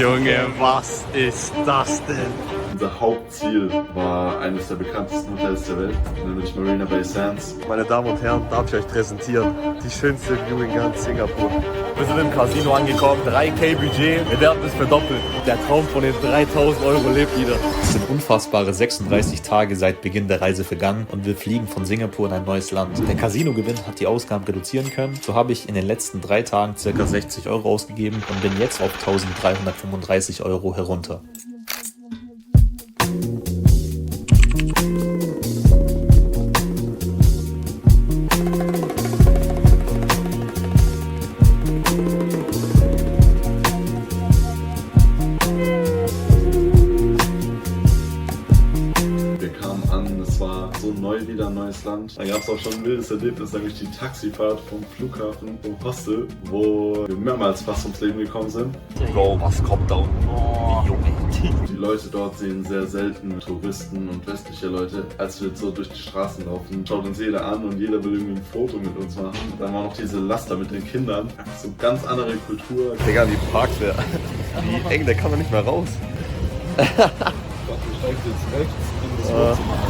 Junge, was ist das denn? Unser Hauptziel war eines der bekanntesten Hotels der Welt, nämlich Marina Bay Sands. Meine Damen und Herren, darf ich euch präsentieren? Die schönste View in ganz Singapur. Wir sind im Casino angekommen, 3K Budget, wir werden es verdoppeln. Der Traum von den 3.000 € lebt wieder. Es sind unfassbare 36 Tage seit Beginn der Reise vergangen und wir fliegen von Singapur in ein neues Land. Der Casino-Gewinn hat die Ausgaben reduzieren können. So habe ich in den letzten 3 Tagen ca. 60 € ausgegeben und bin jetzt auf 1.335 € herunter. Wieder ein neues Land. Da gab es auch schon ein wildes Erlebnis, nämlich die Taxifahrt vom Flughafen zum Hostel, wo wir mehrmals fast ums Leben gekommen sind. Bro, was kommt da unten? Oh, Junge. Die Leute dort sehen sehr selten Touristen und westliche Leute. Als wir so durch die Straßen laufen, schaut uns jeder an und jeder will irgendwie ein Foto mit uns machen. Dann war noch diese Laster mit den Kindern. Einfach so ganz andere Kultur. Digga, wie parkt der? Wie eng, der kann man nicht mehr raus. Ich dachte, du steigst jetzt rechts in das Wohnzimmer aus.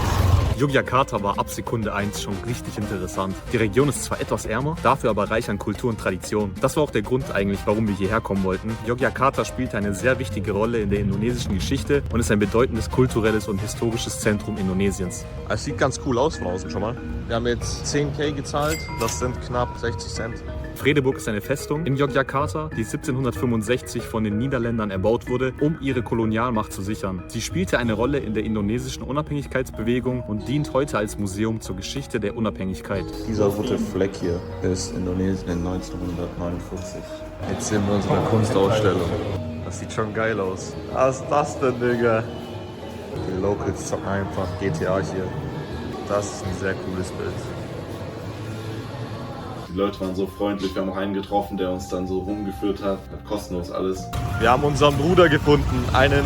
Yogyakarta war ab Sekunde 1 schon richtig interessant. Die Region ist zwar etwas ärmer, dafür aber reich an Kultur und Tradition. Das war auch der Grund eigentlich, warum wir hierher kommen wollten. Yogyakarta spielte eine sehr wichtige Rolle in der indonesischen Geschichte und ist ein bedeutendes kulturelles und historisches Zentrum Indonesiens. Es sieht ganz cool aus von außen schon mal. Wir haben jetzt 10.000 gezahlt, das sind knapp 60 Cent. Fredeburg ist eine Festung in Yogyakarta, die 1765 von den Niederländern erbaut wurde, um ihre Kolonialmacht zu sichern. Sie spielte eine Rolle in der indonesischen Unabhängigkeitsbewegung und dient heute als Museum zur Geschichte der Unabhängigkeit. Dieser rote Fleck hier ist Indonesien in 1949. Jetzt sind wir in unserer Kunstausstellung. Das sieht schon geil aus. Was ist das denn, Digga? Die Locals zocken einfach GTA hier. Das ist ein sehr cooles Bild. Die Leute waren so freundlich, wir haben auch einen getroffen, der uns dann so rumgeführt hat kostenlos alles. Wir haben unseren Bruder gefunden, einen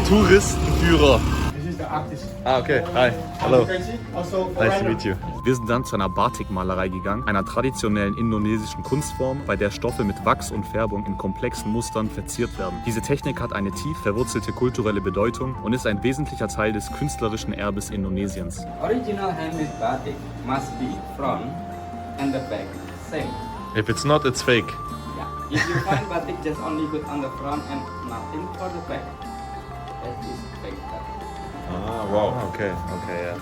Touristenführer. Ah, okay. Hi. Hallo. Nice to meet you. Wir sind dann zu einer Batik-Malerei gegangen, einer traditionellen indonesischen Kunstform, bei der Stoffe mit Wachs und Färbung in komplexen Mustern verziert werden. Diese Technik hat eine tief verwurzelte kulturelle Bedeutung und ist ein wesentlicher Teil des künstlerischen Erbes Indonesiens. Original handmade batik must be front and the back same. If it's not, it's fake. Yeah. If you find batik just only good on the front and nothing for the back, that is fake batik. Ah, wow. Okay, ja.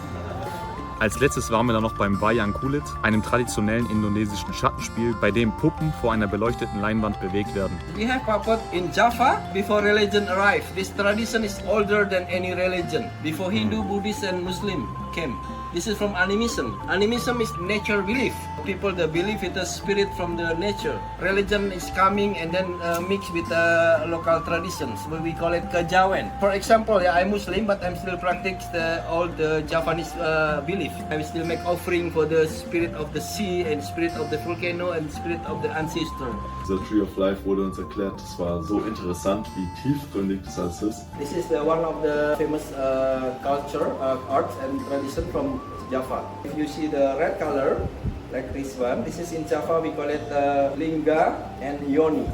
Als letztes waren wir dann noch beim Wayang Kulit, einem traditionellen indonesischen Schattenspiel, bei dem Puppen vor einer beleuchteten Leinwand bewegt werden. We have puppet in Java before religion arrived. This tradition is older than any religion. Before Hindu, Buddhist and Muslim came. This is from animism. Animism is nature belief. People that believe in the spirit from the nature. Religion is coming and then mixed with local traditions. We call it kejawen. For example, I'm Muslim, but I'm still practice the old Javanese belief. I still make offering for the spirit of the sea and spirit of the volcano and spirit of the ancestor. Dieser Tree of Life wurde uns erklärt, das war so interessant, wie tiefgründig das alles ist. This is one of the famous culture, arts and tradition from Java. If you see the red color, like this one, this is in Java, we call it Lingga and Yoni.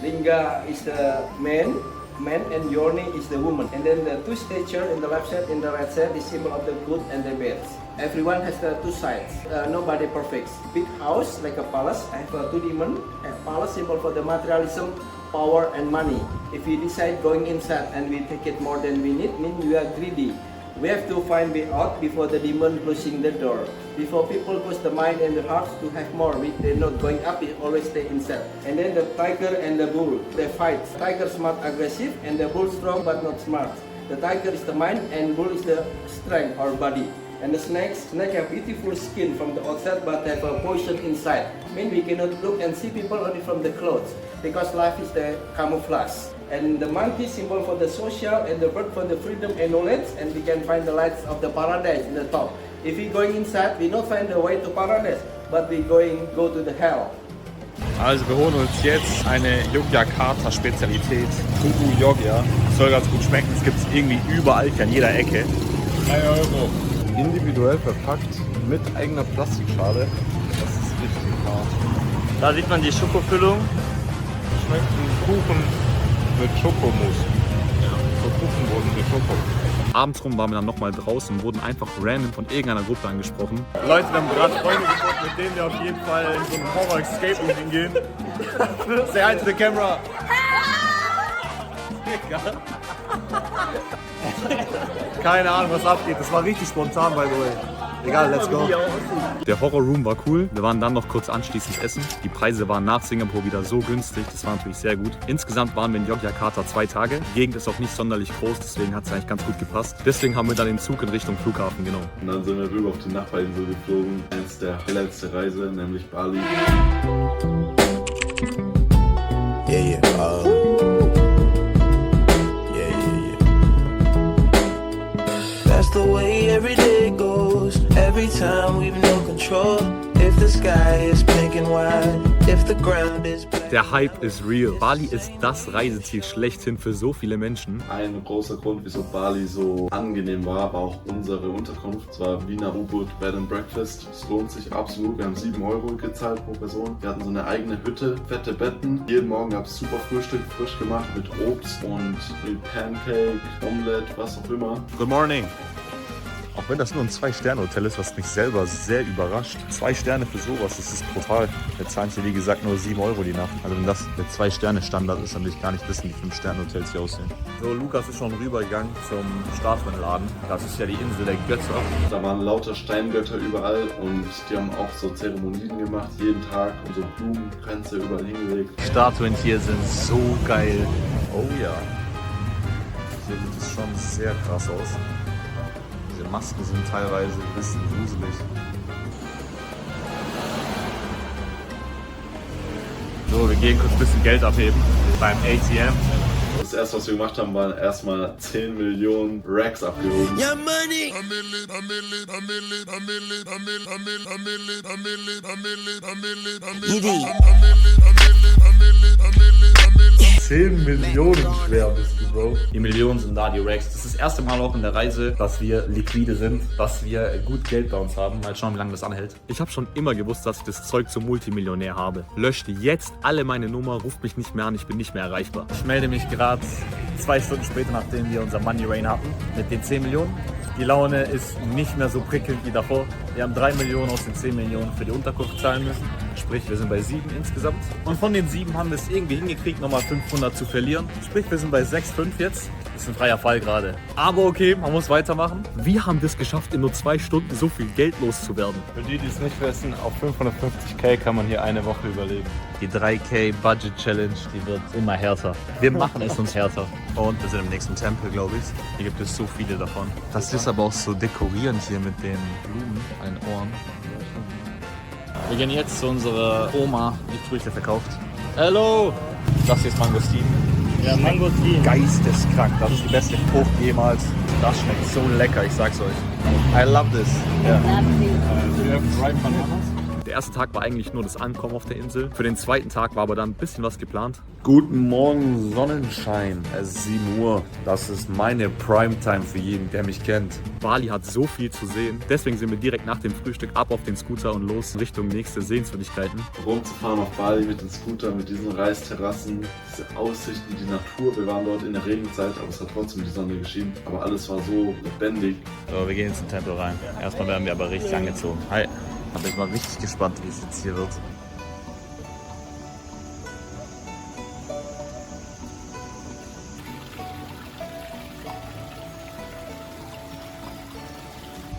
Lingga is the man and Yoni is the woman. And then the two stature in the left side, in the right side, is symbol of the good and the bad. Everyone has the two sides, nobody perfect. Big house, like a palace, I have two demons. A palace symbol for the materialism, power and money. If we decide going inside and we take it more than we need, means we are greedy. We have to find way out before the demon closing the door. Before people close the mind and the hearts to have more, they're not going up, they always stay inside. And then the tiger and the bull, they fight. Tiger smart, aggressive, and the bull strong but not smart. The tiger is the mind and bull is the strength or body. And the snake have beautiful skin from the outside but have a poison inside. I mean we cannot look and see people only from the clothes because life is the camouflage. And the monkey symbol for the social and the bird for the freedom and knowledge, and we can find the lights of the paradise in the top. If we going inside, we not find the way to paradise, but we go to the hell. Also wir holen uns jetzt eine Yogyakarta-Spezialität, Fugu Yogya. Soll ganz gut schmecken, es gibt es irgendwie überall, an jeder Ecke. 3 Euro. Individuell verpackt mit eigener Plastikschale. Das ist richtig hart. Da sieht man die Schokofüllung. Schmeckt ein Kuchen mit Schokomousse. Ja, so Kuchenboden mit Schoko. Abends rum waren wir dann nochmal draußen und wurden einfach random von irgendeiner Gruppe angesprochen. Leute, wir haben gerade Freunde gefunden, mit denen wir auf jeden Fall in so einem Horror-Escape-Room hingehen. Say hi to the camera. Keine Ahnung, was abgeht. Das war richtig spontan, by the way. Egal, let's go. Der Horror-Room war cool. Wir waren dann noch kurz anschließend essen. Die Preise waren nach Singapur wieder so günstig. Das war natürlich sehr gut. Insgesamt waren wir in Yogyakarta 2 Tage. Die Gegend ist auch nicht sonderlich groß, deswegen hat es eigentlich ganz gut gepasst. Deswegen haben wir dann den Zug in Richtung Flughafen genommen. Und dann sind wir rüber auf die Nachbarinsel geflogen. Eins der Highlights der Reise, nämlich Bali. Yeah, yeah. That's the way every day goes. Every time we've no control. If the sky is pink and white, if the ground is black. Der Hype ist real. Bali ist das Reiseziel schlechthin für so viele Menschen. Ein großer Grund, wieso Bali so angenehm war auch unsere Unterkunft. Es war Wiener U-Boot Bed and Breakfast. Es lohnt sich absolut. Wir haben 7 Euro gezahlt pro Person. Wir hatten so eine eigene Hütte, fette Betten. Jeden Morgen gab es super Frühstück, frisch gemacht mit Obst und mit Pancake, Omelette, was auch immer. Good morning. Auch wenn das nur ein 2-Sterne-Hotel ist, was mich selber sehr überrascht. 2 Sterne für sowas, das ist brutal. Wir zahlen hier wie gesagt nur 7 Euro die Nacht. Also wenn das der 2-Sterne-Standard ist, dann will ich gar nicht wissen, wie 5-Sterne-Hotels hier aussehen. So, Lukas ist schon rübergegangen zum Staatsmann-Laden. Das ist ja die Insel der Götter. Da waren lauter Steingötter überall und die haben auch so Zeremonien gemacht, jeden Tag und so Blumenkränze überall hingelegt. Die Statuen hier sind so geil. Oh ja. Hier sieht es schon sehr krass aus. Die Masken sind teilweise ein bisschen gruselig. So, wir gehen kurz ein bisschen Geld abheben beim ATM. Das erste, was wir gemacht haben, waren erstmal 10 Millionen Racks abgehoben. Your money. 10 Millionen schwer bist du, Bro. Die Millionen sind da, die Racks. Das ist das erste Mal auch in der Reise, dass wir liquide sind, dass wir gut Geld bei uns haben. Mal schauen, wie lange das anhält. Ich habe schon immer gewusst, dass ich das Zeug zum Multimillionär habe. Löscht jetzt alle meine Nummer, ruft mich nicht mehr an, ich bin nicht mehr erreichbar. Ich melde mich gerade 2 Stunden später, nachdem wir unser Money Rain hatten, mit den 10 Millionen. Die Laune ist nicht mehr so prickelnd wie davor. Wir haben 3 Millionen aus den 10 Millionen für die Unterkunft zahlen müssen. Sprich, wir sind bei 7 insgesamt. Und von den 7 haben wir es irgendwie hingekriegt, nochmal 500 zu verlieren. Sprich, wir sind bei 6,5 jetzt. Das ist ein freier Fall gerade. Aber okay, man muss weitermachen. Wie haben wir es geschafft, in nur 2 Stunden so viel Geld loszuwerden? Für die, die es nicht wissen, auf 550.000 kann man hier eine Woche überleben. Die 3K Budget Challenge, die wird immer härter. Wir machen es uns härter. Und wir sind im nächsten Tempel, glaube ich. Hier gibt es so viele davon. Das ist aber auch so dekorierend hier mit den Blumen an den Ohren. Wir gehen jetzt zu unserer Oma, die Früchte verkauft. Hello! Das hier ist Mangostin. Ja, Mangostin. Geisteskrank, das ist die beste Frucht jemals. Das schmeckt so lecker, ich sag's euch. I love this. Ja. Der erste Tag war eigentlich nur das Ankommen auf der Insel. Für den zweiten Tag war aber dann ein bisschen was geplant. Guten Morgen, Sonnenschein. Es ist 7 Uhr. Das ist meine Primetime für jeden, der mich kennt. Bali hat so viel zu sehen. Deswegen sind wir direkt nach dem Frühstück ab auf den Scooter und los Richtung nächste Sehenswürdigkeiten. Rumzufahren auf Bali mit dem Scooter, mit diesen Reisterrassen, diese Aussichten, die Natur. Wir waren dort in der Regenzeit, aber es hat trotzdem die Sonne geschienen. Aber alles war so lebendig. So, wir gehen jetzt in den Tempel rein. Erstmal werden wir aber richtig angezogen. Hi. Da bin ich mal richtig gespannt, wie es jetzt hier wird.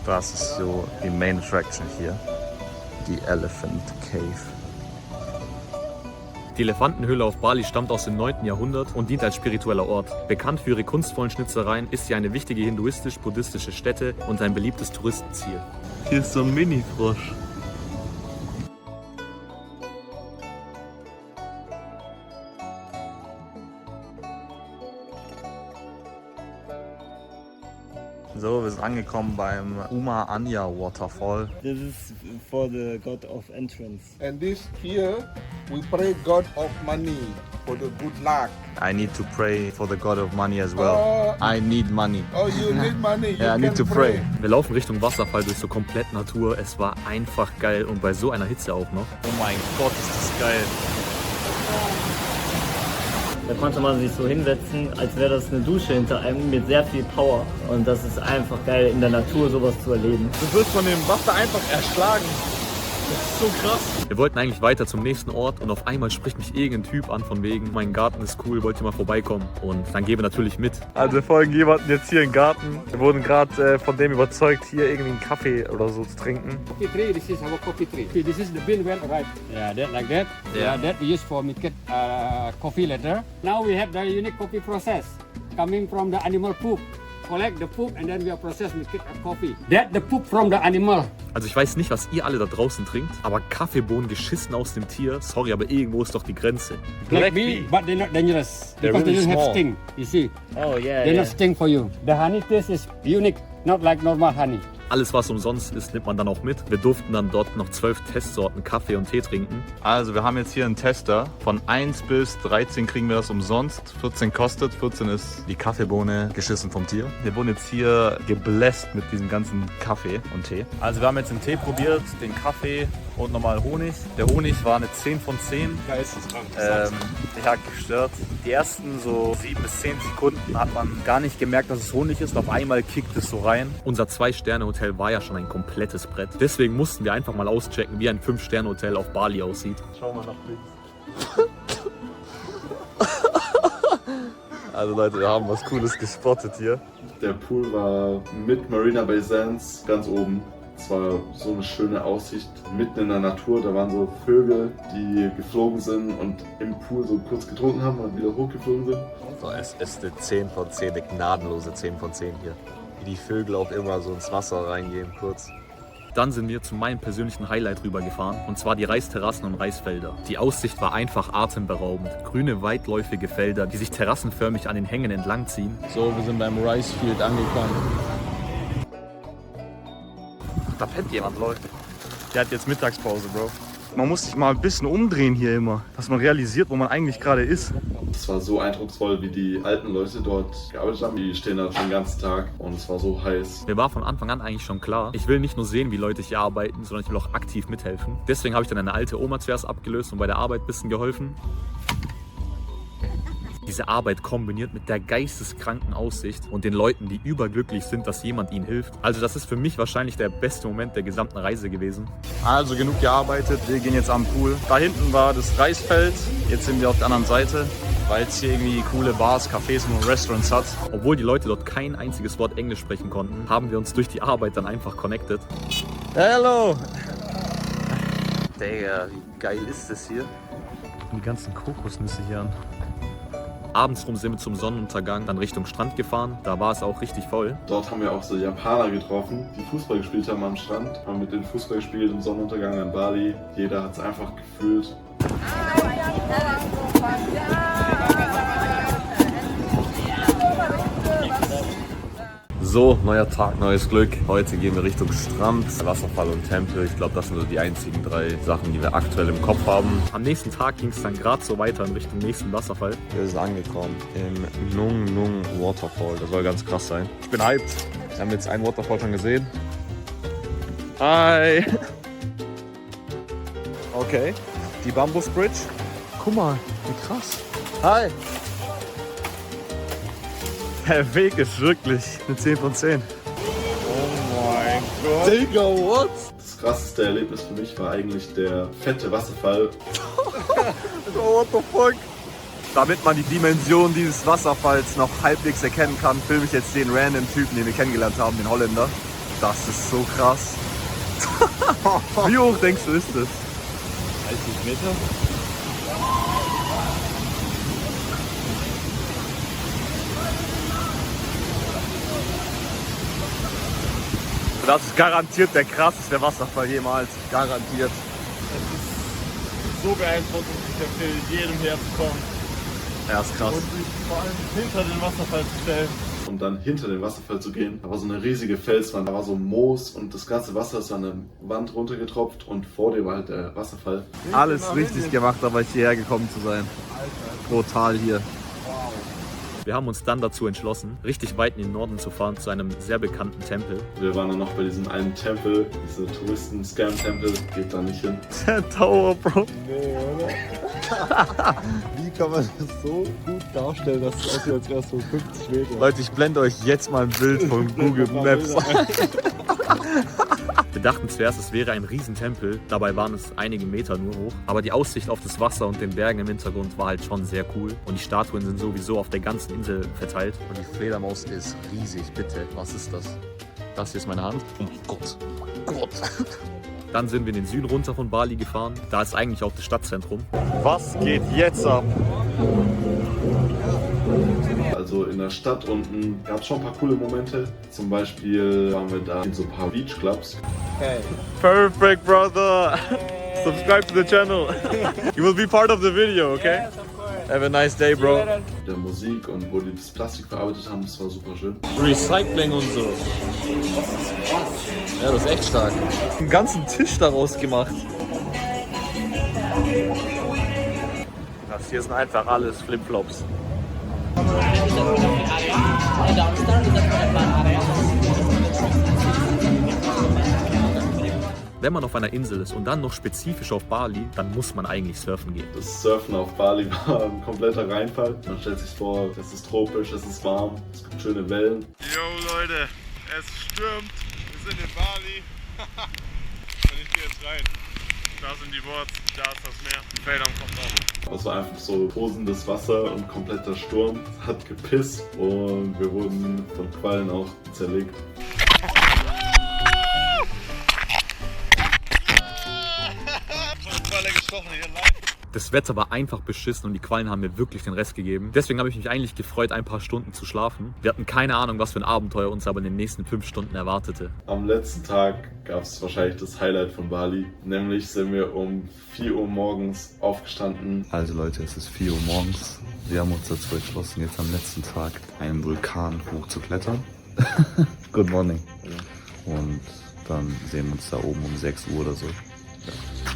Das ist so die Main Attraction hier. Die Elephant Cave. Die Elefantenhöhle auf Bali stammt aus dem 9. Jahrhundert und dient als spiritueller Ort. Bekannt für ihre kunstvollen Schnitzereien ist sie eine wichtige hinduistisch-buddhistische Stätte und ein beliebtes Touristenziel. Hier ist so ein Mini-Frosch. So, wir sind angekommen beim Uma Anya Waterfall. This is for the god of entrance. And this here, we pray God of money for the good luck. I need to pray for the God of money as well. I need money. Oh, you need money. You Yeah, I need to pray. Wir laufen Richtung Wasserfall durch so komplett Natur. Es war einfach geil und bei so einer Hitze auch noch. Oh mein Gott, ist das geil. Da konnte man sich so hinsetzen, als wäre das eine Dusche hinter einem mit sehr viel Power. Und das ist einfach geil, in der Natur sowas zu erleben. Du wirst von dem Wasser einfach erschlagen. Das ist so krass. Wir wollten eigentlich weiter zum nächsten Ort und auf einmal spricht mich irgendein Typ an von wegen, mein Garten ist cool, wollt ihr mal vorbeikommen? Und dann gehen wir natürlich mit. Also wir folgen jemanden jetzt hier im Garten. Wir wurden gerade von dem überzeugt, hier irgendwie einen Kaffee oder so zu trinken. Coffee tree, this is our coffee tree. This is the bean well ripe. Yeah, that like that. Yeah, that we use for make coffee later. Now we have the unique coffee process coming from the animal poop. Collect the poop and then we are process make it a coffee. That the poop from the animal. Also ich weiß nicht, was ihr alle da draußen trinkt, aber Kaffeebohnen geschissen aus dem Tier, sorry, aber irgendwo ist doch die Grenze. Black bee, but they're not dangerous because really they don't have small. sting. You see? Oh yeah, They're yeah. not sting for you. The honey taste is unique, not like normal honey. Alles, was umsonst ist, nimmt man dann auch mit. Wir durften dann dort noch 12 Testsorten Kaffee und Tee trinken. Also wir haben jetzt hier einen Tester. Von 1 bis 13 kriegen wir das umsonst. 14 kostet, 14 ist die Kaffeebohne geschissen vom Tier. Wir wurden jetzt hier gebläst mit diesem ganzen Kaffee und Tee. Also wir haben jetzt den Tee probiert, den Kaffee und nochmal Honig. Der Honig war eine 10 von 10. Geisteskrank. Ja, gestört. Die ersten so 7 bis 10 Sekunden hat man gar nicht gemerkt, dass es Honig ist. Auf einmal kickt es so rein. Unser 2-Sterne-Hotel war ja schon ein komplettes Brett. Deswegen mussten wir einfach mal auschecken, wie ein 5-Sterne-Hotel auf Bali aussieht. Schau mal nach links. Also Leute, wir haben was Cooles gespottet hier. Der Pool war mit Marina Bay Sands ganz oben. Es war so eine schöne Aussicht mitten in der Natur. Da waren so Vögel, die geflogen sind und im Pool so kurz getrunken haben und wieder hochgeflogen sind. So, es ist eine 10 von 10, eine gnadenlose 10 von 10 hier. Wie die Vögel auch immer so ins Wasser reingehen kurz. Dann sind wir zu meinem persönlichen Highlight rübergefahren, und zwar die Reisterrassen und Reisfelder. Die Aussicht war einfach atemberaubend. Grüne, weitläufige Felder, die sich terrassenförmig an den Hängen entlangziehen. So, wir sind beim Rice Field angekommen. Da pennt jemand, Leute. Der hat jetzt Mittagspause, Bro. Man muss sich mal ein bisschen umdrehen hier immer, dass man realisiert, wo man eigentlich gerade ist. Es war so eindrucksvoll, wie die alten Leute dort gearbeitet haben. Die stehen da schon den ganzen Tag und es war so heiß. Mir war von Anfang an eigentlich schon klar, ich will nicht nur sehen, wie Leute hier arbeiten, sondern ich will auch aktiv mithelfen. Deswegen habe ich dann eine alte Oma zuerst abgelöst und bei der Arbeit ein bisschen geholfen. Diese Arbeit kombiniert mit der geisteskranken Aussicht und den Leuten, die überglücklich sind, dass jemand ihnen hilft. Also das ist für mich wahrscheinlich der beste Moment der gesamten Reise gewesen. Also genug gearbeitet, wir gehen jetzt am Pool. Da hinten war das Reisfeld, jetzt sind wir auf der anderen Seite, weil es hier irgendwie coole Bars, Cafés und Restaurants hat. Obwohl die Leute dort kein einziges Wort Englisch sprechen konnten, haben wir uns durch die Arbeit dann einfach connected. Hello! Digga, wie geil ist das hier? Die ganzen Kokosnüsse hier an. Abends rum sind wir zum Sonnenuntergang dann Richtung Strand gefahren. Da war es auch richtig voll. Dort haben wir auch so Japaner getroffen, die Fußball gespielt haben am Strand. Haben mit denen Fußball gespielt im Sonnenuntergang an Bali. Jeder hat es einfach gefühlt. So, neuer Tag, neues Glück. Heute gehen wir Richtung Strand, Wasserfall und Tempel. Ich glaube, das sind so die einzigen 3 Sachen, die wir aktuell im Kopf haben. Am nächsten Tag ging es dann gerade so weiter in Richtung nächsten Wasserfall. Wir sind angekommen im Nung Nung Waterfall. Das soll ganz krass sein. Ich bin hyped. Wir haben jetzt einen Waterfall schon gesehen. Hi! Okay, die Bambus Bridge. Guck mal, wie krass. Hi! Der Weg ist wirklich eine 10 von 10. Oh mein Gott. Digga, what? Das krasseste Erlebnis für mich war eigentlich der fette Wasserfall. Oh, what the fuck? Damit man die Dimension dieses Wasserfalls noch halbwegs erkennen kann, filme ich jetzt den random Typen, den wir kennengelernt haben, den Holländer. Das ist so krass. Wie hoch denkst du ist das? 30 Meter. Das ist garantiert der krasseste Wasserfall jemals. Garantiert. So beeindruckend, ich empfehle jedem herzukommen Ja, ist krass. und sich vor allem hinter den Wasserfall zu stellen. Und dann hinter den Wasserfall zu gehen. Da war so eine riesige Felswand, da war so Moos und das ganze Wasser ist an eine Wand runtergetropft und vor dir war halt der Wasserfall. Alles richtig gemacht, dabei hierher gekommen zu sein. Brutal hier. Wir haben uns dann dazu entschlossen, richtig weit in den Norden zu fahren, zu einem sehr bekannten Tempel. Wir waren dann noch bei diesem einen Tempel, dieser Touristen-Scam-Tempel, geht da nicht hin. Der Tower, Bro. Nee, oder? Wie kann man das so gut darstellen, dass es aussieht, als wäre es so 50 Meter. Leute, ich blende euch jetzt mal ein Bild von Google Maps ein. Wir dachten zuerst, es wäre ein Riesentempel, dabei waren es einige Meter nur hoch. Aber die Aussicht auf das Wasser und den Bergen im Hintergrund war halt schon sehr cool. Und die Statuen sind sowieso auf der ganzen Insel verteilt. Und die Fledermaus ist riesig, bitte. Was ist das? Das hier ist meine Hand. Oh mein Gott. Gott. Dann sind wir in den Süden runter von Bali gefahren. Da ist eigentlich auch das Stadtzentrum. Was geht jetzt ab? Also in der Stadt unten gab es schon ein paar coole Momente. Zum Beispiel waren wir da in so ein paar Beachclubs. Perfect, brother. Subscribe to the channel. You will be part of the video, okay? Yes, of course. Have a nice day, bro. Der Musik und wo die das Plastik verarbeitet haben, das war super schön. Recycling und so. Ja, das ist echt stark. Einen ganzen Tisch daraus gemacht. Das hier sind einfach alles Flipflops. Wenn man auf einer Insel ist und dann noch spezifisch auf Bali, dann muss man eigentlich surfen gehen. Das Surfen auf Bali war ein kompletter Reinfall. Man stellt sich vor, es ist tropisch, es ist warm, es gibt schöne Wellen. Yo Leute, es stürmt. Wir sind in Bali. Und ich gehe jetzt rein. Da sind die Boards, da ist das Meer. Die Feldern kommt auch. Es war einfach so tosendes Wasser und kompletter Sturm. Es hat gepisst und wir wurden von Quallen auch zerlegt. Von Qualle gestochen hier live. Das Wetter war einfach beschissen und die Quallen haben mir wirklich den Rest gegeben. Deswegen habe ich mich eigentlich gefreut, ein paar Stunden zu schlafen. Wir hatten keine Ahnung, was für ein Abenteuer uns aber in den nächsten 5 Stunden erwartete. Am letzten Tag gab es wahrscheinlich das Highlight von Bali. Nämlich sind wir um 4 Uhr morgens aufgestanden. Also Leute, es ist 4 Uhr morgens. Wir haben uns dazu entschlossen, jetzt am letzten Tag einen Vulkan hochzuklettern. Good morning. Und dann sehen wir uns da oben um 6 Uhr oder so. Ja,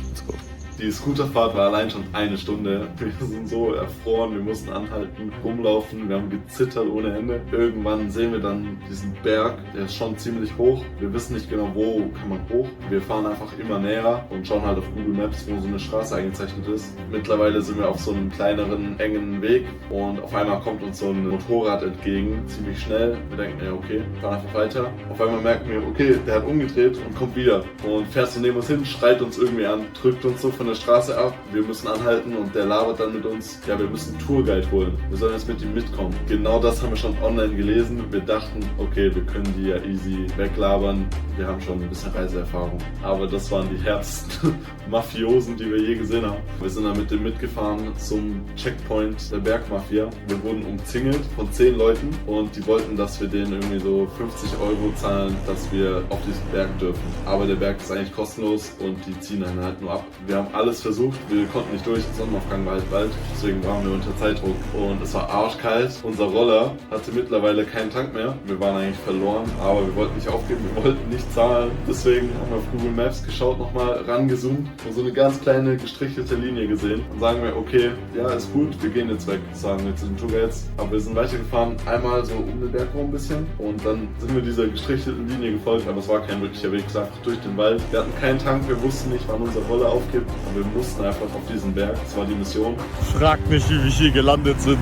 let's go. Die Scooterfahrt war allein schon 1 Stunde. Wir sind so erfroren, wir mussten anhalten, rumlaufen, wir haben gezittert ohne Ende. Irgendwann sehen wir dann diesen Berg, der ist schon ziemlich hoch. Wir wissen nicht genau, wo kann man hoch. Wir fahren einfach immer näher und schauen halt auf Google Maps, wo so eine Straße eingezeichnet ist. Mittlerweile sind wir auf so einem kleineren, engen Weg und auf einmal kommt uns so ein Motorrad entgegen, ziemlich schnell. Wir denken, ja okay, fahren einfach weiter. Auf einmal merken wir, okay, der hat umgedreht und kommt wieder und fährt so neben uns hin, schreit uns irgendwie an, drückt uns so von der Straße ab, wir müssen anhalten und der labert dann mit uns, ja, wir müssen einen Tourguide holen, wir sollen jetzt mit ihm mitkommen. Genau das haben wir schon online gelesen. Wir dachten, okay, wir können die ja easy weglabern, wir haben schon ein bisschen Reiseerfahrung. Aber das waren die härtesten Mafiosen, die wir je gesehen haben. Wir sind dann mit dem mitgefahren zum Checkpoint der Bergmafia. Wir wurden umzingelt von 10 Leuten und die wollten, dass wir denen irgendwie so 50 € zahlen, dass wir auf diesen Berg dürfen. Aber der Berg ist eigentlich kostenlos und die ziehen dann halt nur ab. Wir haben alles versucht, wir konnten nicht durch, der Sonnenaufgang war halt bald, deswegen waren wir unter Zeitdruck und es war arschkalt. Unser Roller hatte mittlerweile keinen Tank mehr, wir waren eigentlich verloren, aber wir wollten nicht aufgeben, wir wollten nicht zahlen, deswegen haben wir auf Google Maps geschaut, nochmal rangezoomt und so eine ganz kleine gestrichelte Linie gesehen und sagen wir, okay, ja, ist gut, wir gehen jetzt weg, sagen wir zu den Tourguides, aber wir sind weitergefahren, einmal so um den Berg rum ein bisschen und dann sind wir dieser gestrichelten Linie gefolgt, aber es war kein wirklicher Weg, es war einfach durch den Wald. Wir hatten keinen Tank, wir wussten nicht, wann unser Roller aufgibt, aber wir mussten einfach auf diesen Berg, das war die Mission. Fragt nicht, wie wir hier gelandet sind.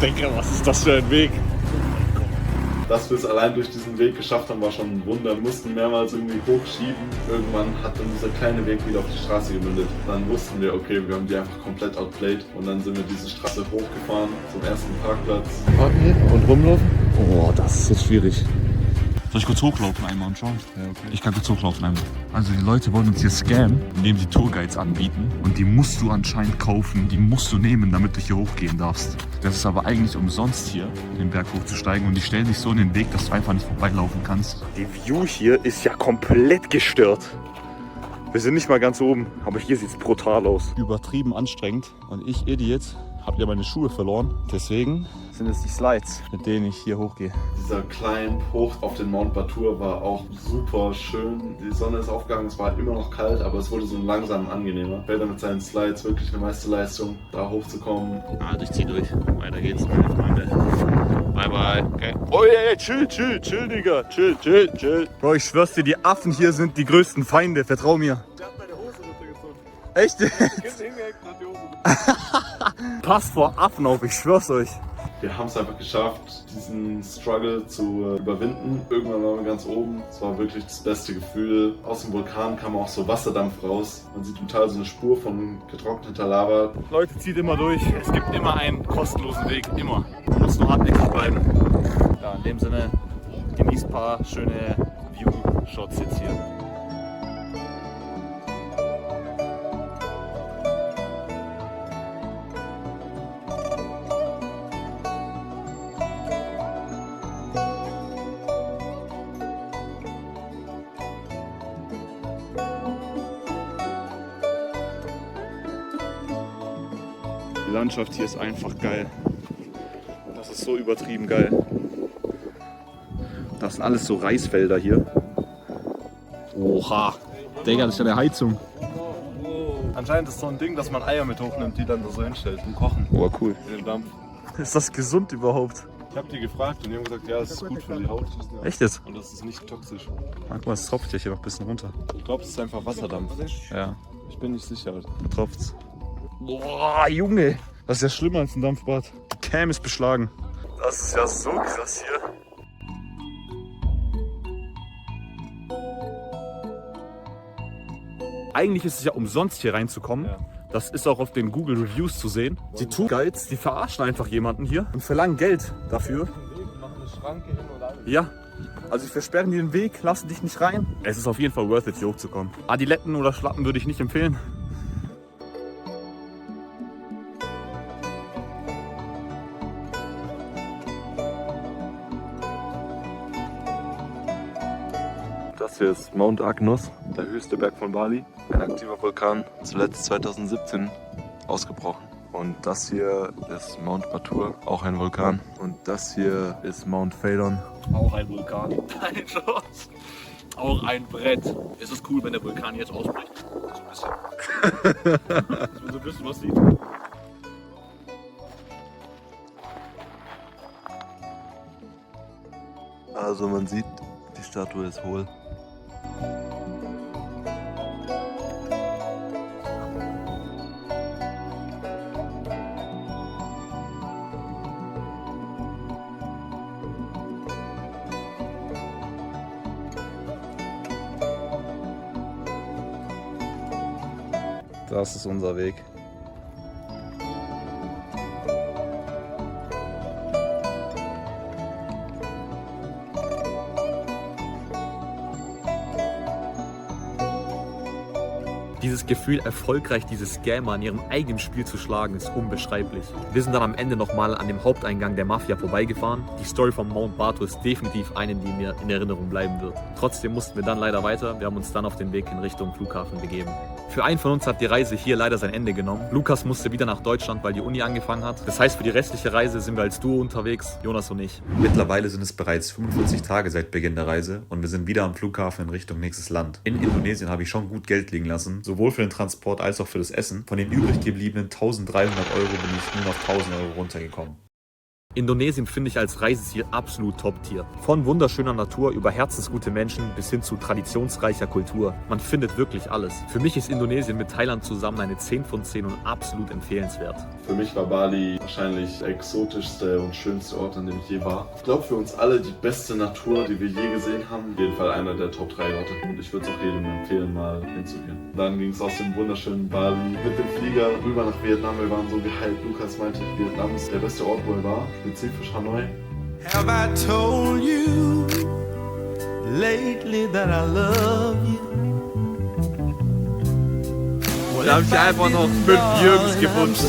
Denke, was ist das für ein Weg? Dass wir es allein durch diesen Weg geschafft haben, war schon ein Wunder. Wir mussten mehrmals irgendwie hochschieben. Irgendwann hat dann dieser kleine Weg wieder auf die Straße gemündet. Dann wussten wir, okay, wir haben die einfach komplett outplayed. Und dann sind wir diese Straße hochgefahren zum ersten Parkplatz. Parken hier und rumlaufen? Oh, das ist jetzt schwierig. Soll ich kurz hochlaufen einmal und schauen? Ja, okay. Ich kann kurz hochlaufen einmal. Also die Leute wollen uns hier scammen, indem sie Tourguides anbieten. Und die musst du anscheinend kaufen, die musst du nehmen, damit du hier hochgehen darfst. Das ist aber eigentlich umsonst hier, den Berg hochzusteigen. Und die stellen sich so in den Weg, dass du einfach nicht vorbeilaufen kannst. Die View hier ist ja komplett gestört. Wir sind nicht mal ganz oben, aber hier sieht es brutal aus. Übertrieben anstrengend. Und ich, Idiot, habe ja meine Schuhe verloren. Deswegen sind es die Slides, mit denen ich hier hochgehe. Dieser Climb hoch auf den Mount Batur war auch super schön. Die Sonne ist aufgegangen, es war immer noch kalt, aber es wurde so langsam angenehmer. Peter mit seinen Slides wirklich eine Meisterleistung, da hochzukommen. Also ich zieh durch. Weiter geht's, meine Freunde. Bye bye. Okay. Oh yeah, chill, Digga. Chill. Bro, ich schwör's dir, die Affen hier sind die größten Feinde, vertrau mir. Der hat meine Hose runtergezogen. Echt? Kind hingehängt und hat die Hose runtergezogen. Passt vor Affen auf, ich schwör's euch. Wir haben es einfach geschafft, diesen Struggle zu überwinden. Irgendwann waren wir ganz oben. Es war wirklich das beste Gefühl. Aus dem Vulkan kam auch so Wasserdampf raus. Man sieht im Tal so eine Spur von getrockneter Lava. Leute, zieht immer durch. Es gibt immer einen kostenlosen Weg. Immer. Du musst nur hartnäckig bleiben. Ja, in dem Sinne, genießt ein paar schöne View-Shots jetzt hier. Die Landschaft hier ist einfach geil. Das ist so übertrieben geil. Das sind alles so Reisfelder hier. Oha, Digga, das ist ja eine Heizung. Anscheinend ist so ein Ding, dass man Eier mit hochnimmt, die dann da so hinstellt und kochen. Oh, cool. In dem Dampf. Ist das gesund überhaupt? Ich habe die gefragt und die haben gesagt, ja, das ist gut für die Haut. Echt jetzt? Und das ist nicht toxisch. Guck mal, es tropft ja hier noch ein bisschen runter. Ich glaube, es ist einfach Wasserdampf. Ja, Ich bin nicht sicher. da tropft's. Boah, Junge! Das ist ja schlimmer als ein Dampfbad. Die Cam ist beschlagen. Das ist ja so krass hier. Eigentlich ist es ja umsonst hier reinzukommen. Ja. Das ist auch auf den Google Reviews zu sehen. Die Tourguides, die verarschen einfach jemanden hier und verlangen Geld dafür. Ja, also sie versperren dir den Weg, lassen dich nicht rein. Es ist auf jeden Fall worth it, hier hochzukommen. Adiletten oder Schlappen würde ich nicht empfehlen. Das hier ist Mount Agnus, der höchste Berg von Bali. Ein aktiver Vulkan, zuletzt 2017 ausgebrochen. Und das hier ist Mount Batur, auch ein Vulkan. Und das hier ist Mount Phaidon. Auch ein Vulkan. Nein, Chance. Auch ein Brett. Es ist cool, wenn der Vulkan jetzt ausbricht. So ein bisschen. Dass man so ein bisschen was sieht. Also man sieht, die Statue ist hohl. Das ist unser Weg. Dieses Gefühl, erfolgreich diese Scammer in ihrem eigenen Spiel zu schlagen, ist unbeschreiblich. Wir sind dann am Ende nochmal an dem Haupteingang der Mafia vorbeigefahren. Die Story von Mount Batur ist definitiv eine, die mir in Erinnerung bleiben wird. Trotzdem mussten wir dann leider weiter. Wir haben uns dann auf den Weg in Richtung Flughafen begeben. Für einen von uns hat die Reise hier leider sein Ende genommen. Lukas musste wieder nach Deutschland, weil die Uni angefangen hat. Das heißt, für die restliche Reise sind wir als Duo unterwegs, Jonas und ich. Mittlerweile sind es bereits 45 Tage seit Beginn der Reise und wir sind wieder am Flughafen in Richtung nächstes Land. In Indonesien habe ich schon gut Geld liegen lassen, sowohl für den Transport als auch für das Essen. Von den übrig gebliebenen 1300 Euro bin ich nur auf 1000 Euro runtergekommen. Indonesien finde ich als Reiseziel absolut Top-Tier. Von wunderschöner Natur über herzensgute Menschen bis hin zu traditionsreicher Kultur. Man findet wirklich alles. Für mich ist Indonesien mit Thailand zusammen eine 10 von 10 und absolut empfehlenswert. Für mich war Bali wahrscheinlich der exotischste und schönste Ort, an dem ich je war. Ich glaube für uns alle die beste Natur, die wir je gesehen haben. Auf jeden Fall einer der Top 3 Orte. Und ich würde es auch jedem empfehlen, mal hinzugehen. Dann ging es aus dem wunderschönen Bali mit dem Flieger rüber nach Vietnam. Wir waren so gehypt. Lukas meinte, Vietnam ist der beste Ort, wo er war. Spezifisch Hanoi. Have I told you lately that I love you? Da habe ich einfach noch 5 Jürgens gewünscht.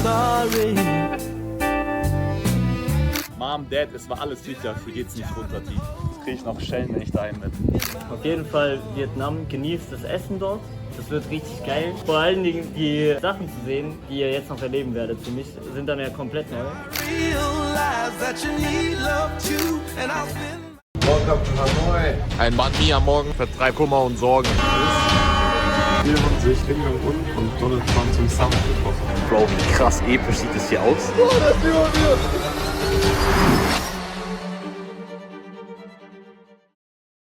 Mom, Dad, es war alles sicher. Hier geht's nicht runter tief. Jetzt kriege ich noch Schellen, wenn ich daheim bin. Auf jeden Fall Vietnam, genießt das Essen dort. Das wird richtig geil. Vor allen Dingen die Sachen zu sehen, die ihr jetzt noch erleben werdet. Für mich sind dann ja komplett neu. Ein Banh Mi am Morgen vertreibt Kummer und Sorgen. Hier haben sich Kim Jong-un und Donald Trump zum Summit getroffen. Bro, wie krass episch sieht es hier aus. Oh, das ist über mir!